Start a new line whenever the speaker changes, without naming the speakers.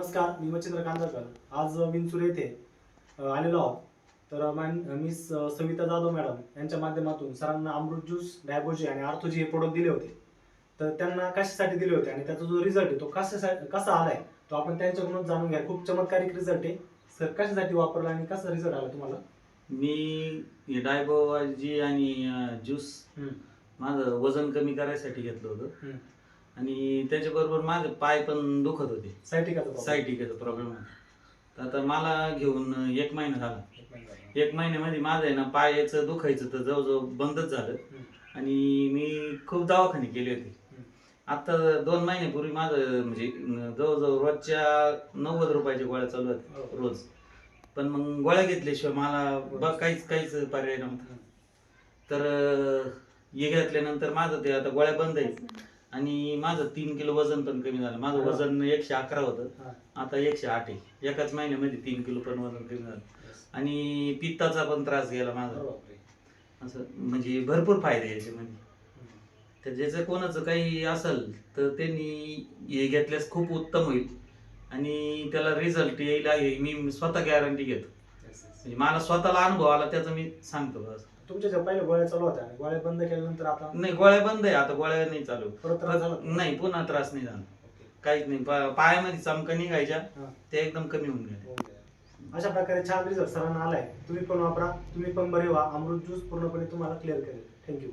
नमस्कार, मी मच्छिंद्र कांदळकर. आज विंचूर येथे आलेलो आहोत. तर मी सविता जाधव मॅडम यांच्या माध्यमातून सरांना अमृत ज्यूस, डायबोजी आणि आर्थोजी हे प्रोडक्ट दिले होते. तर त्यांना कशासाठी दिले होते आणि त्याचा जो रिझल्ट आहे तो कसा आलाय तो आपण त्यांच्याकडून जाणून घ्या. खूप चमत्कारिक रिझल्ट आहे. सर कशासाठी वापरला आणि कसा रिझल्ट आला तुम्हाला?
मी डायबोजी आणि ज्यूस माझं वजन कमी करायसाठी घेतलं होतं आणि त्याच्याबरोबर माझे पाय पण दुखत होते. सायटिकाचा प्रॉब्लेम होता. तर आता मला घेऊन 1 महिना झाला. 1 महिन्यामध्ये माझं आहे ना पायाचं दुखायचं तर जवळजवळ बंदच झालं आणि मी खूप दवाखाने केले होते. आता 2 महिन्यापूर्वी माझं म्हणजे जवळजवळ रोजच्या 90 रुपयाच्या गोळ्या चालू आहेत रोज. पण मग गोळ्या घेतल्याशिवाय मला काहीच पर्याय नव्हता. तर हे घेतल्यानंतर माझं ते आता गोळ्या बंद आहेत आणि माझं 3 किलो वजन पण कमी झालं. माझं वजन 111 होतं, आता 108 आहे. एकाच महिन्यामध्ये 3 किलो पण वजन कमी झालं आणि पित्ताचा पण त्रास गेला माझा. असं म्हणजे भरपूर फायदे याच्यामध्ये. तर ज्याचं कोणाचं काही असेल तर त्यांनी हे घेतल्यास खूप उत्तम होईल आणि त्याला रिझल्ट येईल आहे मी स्वतः गॅरंटी घेतो. म्हणजे मला स्वतःला अनुभव आला त्याचा मी सांगतो बस.
तुमच्या ज्या पहिल्या गोळ्या चालू होत्या आणि गोळ्या बंद केल्यानंतर आता
नाही, गोळ्या बंद आहे आता, गोळ्या नाही चालू. नाही, पुन्हा त्रास नाही झाला. काहीच नाही. पायामध्ये चमका निघायच्या ते एकदम कमी होऊन गेले.
अशा प्रकारे छान रिझल्ट सरांना आलाय. तुम्ही पण वापरा, तुम्ही पण बरे व्हा. अमृत ज्यूस पूर्णपणे तुम्हाला क्लिअर करेल. थँक्यू.